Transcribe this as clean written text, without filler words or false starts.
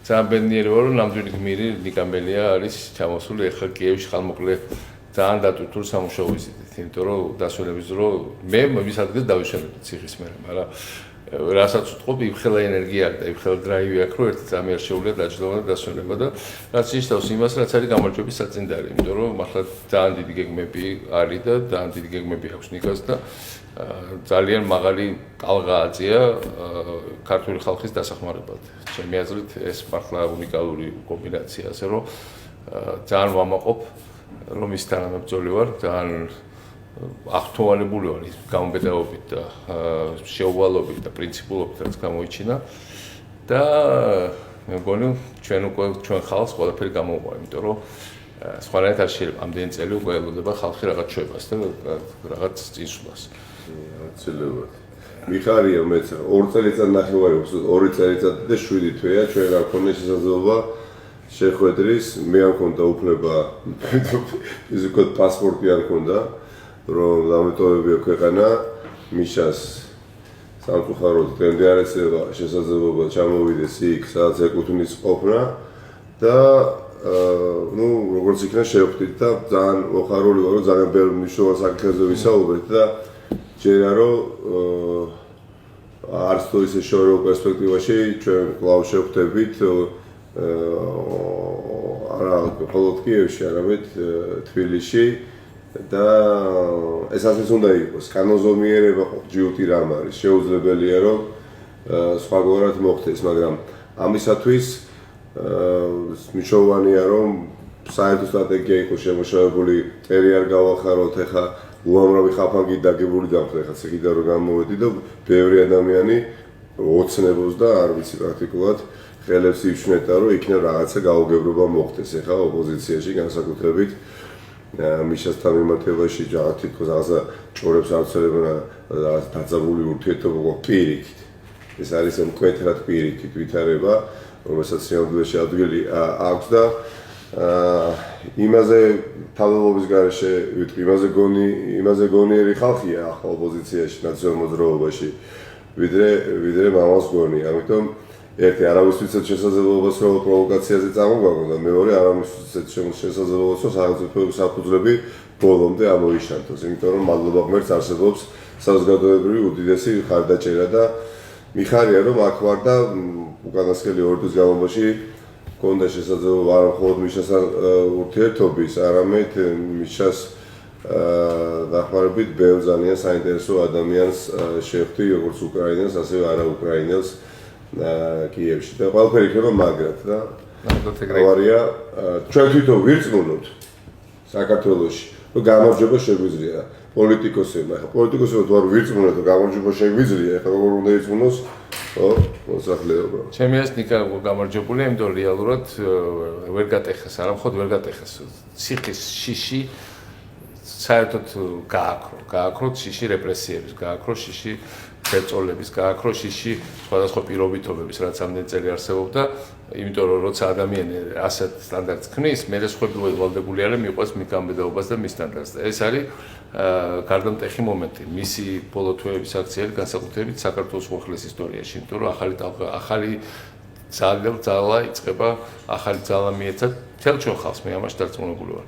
ძალიან ბედნიერი ვარ, რომ ნამდვილი გმირი ნიკამელია არის ჩამოსული ახლა კიევში ხალმოკლე ძალიან დატვირთულ სამუშაო ვიზიტით, იმიტომ რომ დასვენების დრო მე მის ადგილს დავიშალებდი ციხის მერე, მაგრამ რასაც ვთქვი, იმხელა ენერგია აქვს და იმხელა დრაივი აქვს, რომ ერთი წამი არ შეუძლია დაჯდომა და დასვენება და რაც ნიშნავს იმას, რაც არის გამარჯვების საწინდარი, იმიტომ რომ ახლა ძალიან დიდი გეგმები არის და ძალიან დიდი გეგმები აქვს ნიკას და ძალიან მაღალი კალღა აწია ქართული ხალხის დასახმარებლად. ჩემი აზრით ეს მართლა უნიკალური კომბინაცია, ასე რომ ძალიან ვამაყობ, რომ ის თანამებრძოლი ვარ, ძალიან აღთვალებული ვარ ის გამომბედაობით და შეუვალობით და პრინციპულობით რაც გამოიჩინა და მე მგონი ჩვენ ხალხს ყველაფერი გამოუვა, იმიტომ რომ სხვანაირად არ შეიძლება ამდენი წელი უკვე ელოდება ხალხი რაღაც ჩვებას და რაღაც წინსვლას. Absolut. მიხარია მეც 2 წელიწად ნახევარი, 2 წელიწადი და 7 თვეა ჩვენ რა ქონდა შესაძლებლობა შეხვედრის, მე არ მქონდა უფლება ფიზიკურად პასპორტი არ მქონდა, რომ დამეტოვებია ქვეყანა, მიშას სამწუხაროდ დღემდე არ ეცემა შესაძლებლობა ჩამოვიდეს იქ, სადაც ეკუთვნის ყოფნა და ну, როგორც იქნა შევხვდით და ძალიან მოხარული ვარ, რომ ძალიან ბევრი მნიშვნელოვან საკითხებზე ვისაუბრეთ და ჯერა რომ არც თუ ისე შორეულ პერსპექტივაში ჩვენ კვლავ შევხვდებით არა მხოლოდ კიევში, არამედ თბილისში და ეს ასეც უნდა იყოს. კანონზომიერება ჯიუტი რამ არის, შეუძლებელია რომ სხვაგვარად მოხდეს, მაგრამ ამისათვის მნიშვნელოვანია რომ საერთო სტრატეგია იყოს შემოშალებული, წერი არ გავახაროთ, ეხა უამრავი ხაფანგი დაგებული დამხდა, ეხა ციხიდან რომ გამოვედი და ბევრი ადამიანი ოცნებობს და არ ვიცი პრაქტიკულად ხელებს იფშნეტა, რომ იქნებ რაღაცა გაუგებრობა მოხდეს, ეხა ოპოზიციაში განსაკუთრებით მიშასთან მიმართებაში რაღაც თითქოს რაღაცა ჭორებს არ ცელებენ რაღაც დაძაბული ურთიერთობა პირიქით. ეს არის მკვეთრად პირიქით ვითარება, რომელსაც სიამოვნებაში ადგილი აქვს და იმაზე თავდადობის გარეშე ვიტყვი, იმაზე გონიერი ხალხია ახლა ოპოზიციაში, ნაციონალურ მოძრაობაში, ვიდრე მამალს გონია. ამიტომ ერთი არავისთვისაც შესაძლებლობას რომ პროვოკაციაზე წამოგვაგონ და მეორე არავისთვისაც შესაძლებლობას რომ სახელმწიფოების საფუძვლები ბოლომდე ამოიშანთოს, იმიტომ რომ მადლობა ღმერთს არსებობს საზოგადოებრივი უდიდესი ხარდაჭერა და მიხარია რომ აქ ვარ და უკანასკნელი 2 თვის განმავლობაში მქონდა შესაძლებლობა არა მხოლოდ მიშასთან ურთიერთობის, არამედ მიშას დახმარებით ბევრ ძალიან საინტერესო ადამიანს შეხვდი, როგორც უკრაინელს, ასევე არაუკრაინელს კიევში და ყველაფერი იქნება მაგრად და ავარია ჩვენ თვითონ ვირწმუნოთ საქართველოში რომ გამარჯვება შეგვიძლია პოლიტიკოსებმა. ახლა პოლიტიკოსებმა თუ არ ვირწმუნოთ რომ გამარჯვება შეგვიძლია, ახლა როგორ უნდა ირწმუნოს მოსახლეობა. ჩემი აზრით ნიკა გამარჯვებულია, იმიტომ რომ რეალურად ვერ გატეხეს, არა მხოლოდ ვერ გატეხეს, ციხის შიში საერთოდ გააქრო შიში რეპრესიების, გააქრო შიში შეწოლების, გააქრო შიში სხვადასხვა პირობითობების, რაც ამდენი წელი არსებობდა, იმიტომ რომ როცა ადამიანი ასეთ სტანდარტს ქმნის, მე სხვებრივად ვალდებული არის მიყვეს მიკამბედაობას და მის სტანდარტს. ეს არის გარდამტეხი მომენტი. მისი ბოლო თვეების აქცია არის განსაკუთრებით საქართველოს უახლეს ისტორიაში, იმიტომ რომ ახალი ძალა იწყება, ახალი ძალა მიეცა მთელ ჩვენ ხალხს, მე ამაში დარწმუნებული ვარ.